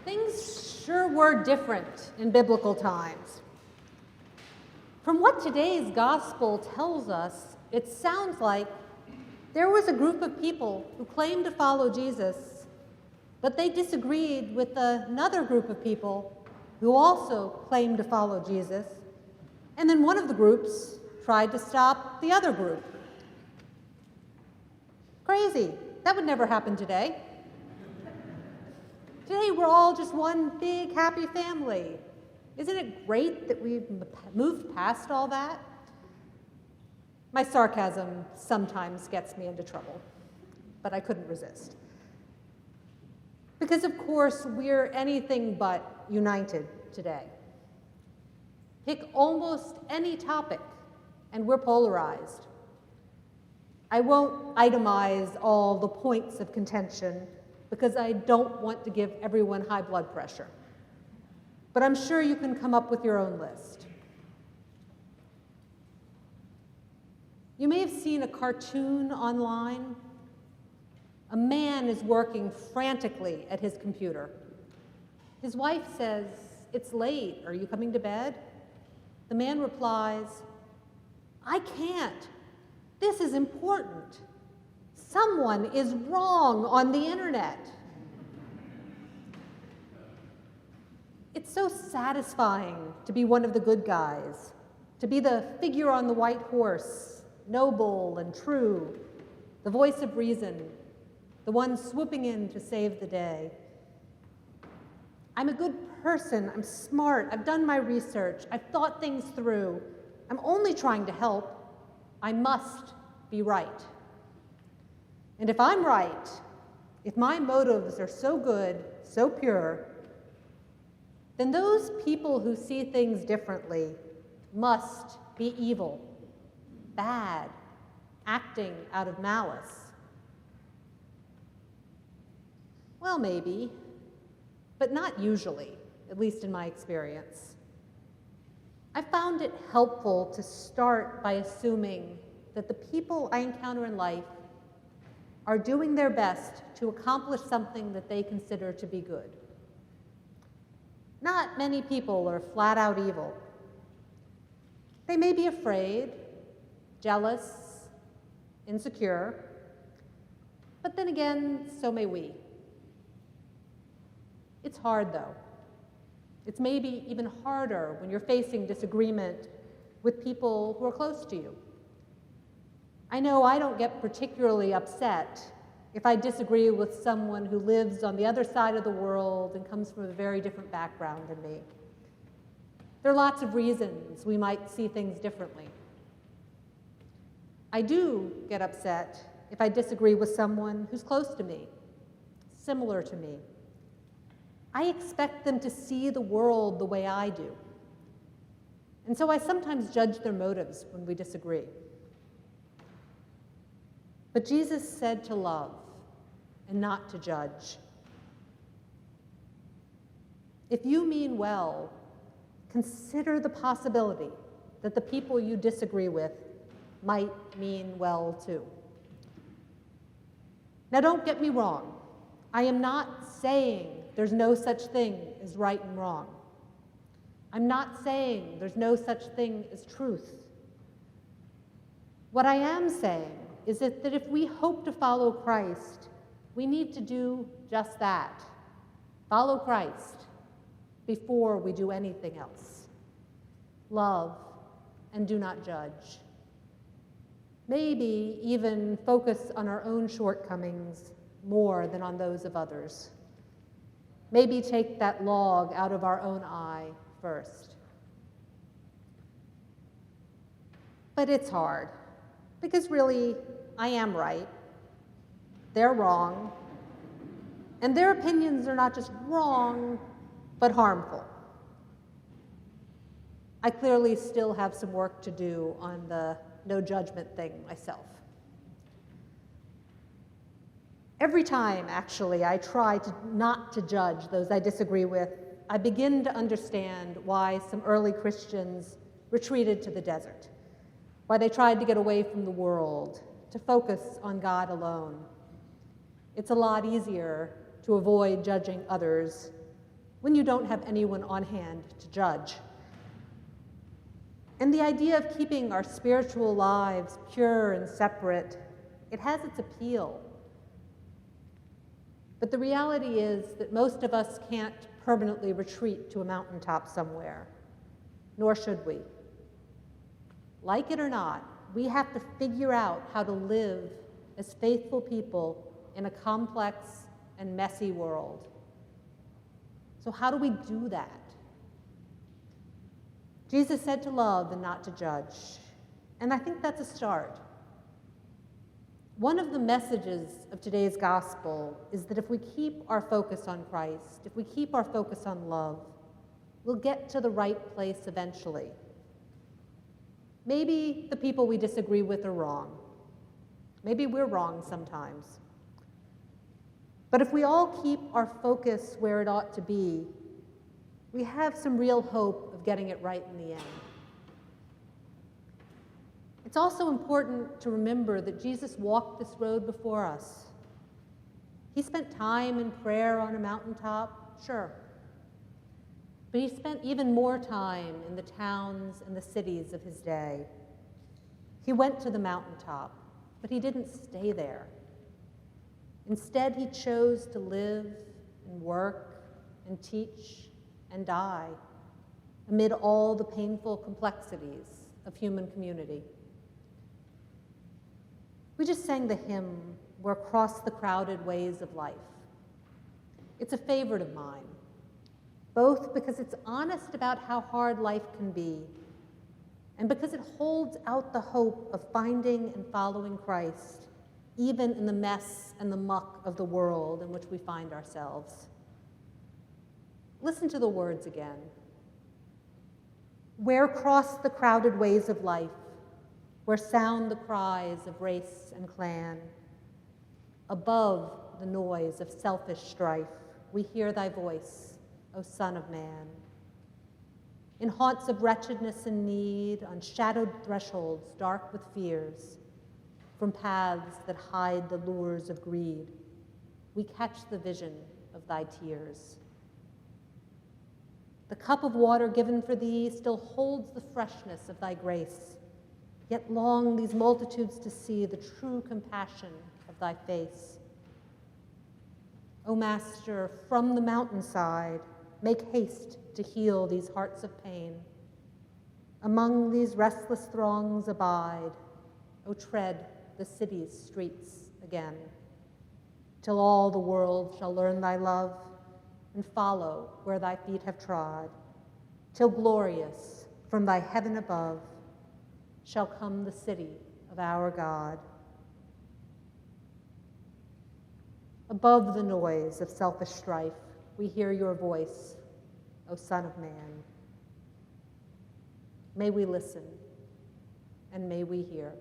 Things sure were different in biblical times. From what today's gospel tells us, it sounds like there was a group of people who claimed to follow Jesus, but they disagreed with another group of people who also claimed to follow Jesus, and then one of the groups tried to stop the other group. Crazy. That would never happen today. Today we're all just one big happy family. Isn't it great that we've moved past all that? My sarcasm sometimes gets me into trouble, but I couldn't resist. Because of course we're anything but united today. Pick almost any topic and we're polarized. I won't itemize all the points of contention because I don't want to give everyone high blood pressure. But I'm sure you can come up with your own list. You may have seen a cartoon online. A man is working frantically at his computer. His wife says, "It's late. Are you coming to bed?" The man replies, "I can't. This is important. Someone is wrong on the internet." It's so satisfying to be one of the good guys, to be the figure on the white horse, noble and true, the voice of reason, the one swooping in to save the day. I'm a good person, I'm smart, I've done my research, I've thought things through, I'm only trying to help, I must be right. And if I'm right, if my motives are so good, so pure, then those people who see things differently must be evil, bad, acting out of malice. Well, maybe, but not usually, at least in my experience. I found it helpful to start by assuming that the people I encounter in life are doing their best to accomplish something that they consider to be good. Not many people are flat out evil. They may be afraid, jealous, insecure, but then again, so may we. It's hard though. It's maybe even harder when you're facing disagreement with people who are close to you. I know I don't get particularly upset if I disagree with someone who lives on the other side of the world and comes from a very different background than me. There are lots of reasons we might see things differently. I do get upset if I disagree with someone who's close to me, similar to me. I expect them to see the world the way I do. And so I sometimes judge their motives when we disagree. But Jesus said to love and not to judge. If you mean well, consider the possibility that the people you disagree with might mean well too. Now don't get me wrong. I am not saying there's no such thing as right and wrong. I'm not saying there's no such thing as truth. What I am saying is that if we hope to follow Christ, we need to do just that. Follow Christ before we do anything else. Love and do not judge. Maybe even focus on our own shortcomings more than on those of others. Maybe take that log out of our own eye first. But it's hard, because really, I am right. They're wrong. And their opinions are not just wrong, but harmful. I clearly still have some work to do on the no judgment thing myself. Every time, actually, I try not to judge those I disagree with, I begin to understand why some early Christians retreated to the desert, why they tried to get away from the world, to focus on God alone. It's a lot easier to avoid judging others when you don't have anyone on hand to judge. And the idea of keeping our spiritual lives pure and separate, it has its appeal. But the reality is that most of us can't permanently retreat to a mountaintop somewhere, nor should we. Like it or not, we have to figure out how to live as faithful people in a complex and messy world. So how do we do that? Jesus said to love and not to judge, and I think that's a start. One of the messages of today's gospel is that if we keep our focus on Christ, if we keep our focus on love, we'll get to the right place eventually. Maybe the people we disagree with are wrong. Maybe we're wrong sometimes. But if we all keep our focus where it ought to be, we have some real hope of getting it right in the end. It's also important to remember that Jesus walked this road before us. He spent time in prayer on a mountaintop, sure. But he spent even more time in the towns and the cities of his day. He went to the mountaintop, but he didn't stay there. Instead, he chose to live and work and teach and die amid all the painful complexities of human community. We just sang the hymn, "We're Across the Crowded Ways of Life." It's a favorite of mine, both because it's honest about how hard life can be, and because it holds out the hope of finding and following Christ, even in the mess and the muck of the world in which we find ourselves. Listen to the words again. Where cross the crowded ways of life, where sound the cries of race and clan, above the noise of selfish strife, we hear thy voice, O Son of Man. In haunts of wretchedness and need, on shadowed thresholds dark with fears, from paths that hide the lures of greed, we catch the vision of thy tears. The cup of water given for thee still holds the freshness of thy grace, yet long these multitudes to see the true compassion of thy face. O Master, from the mountainside, make haste to heal these hearts of pain. Among these restless throngs abide, O tread the city's streets again, till all the world shall learn thy love and follow where thy feet have trod, till glorious from thy heaven above shall come the city of our God. Above the noise of selfish strife, we hear your voice, O Son of Man. May we listen, and may we hear.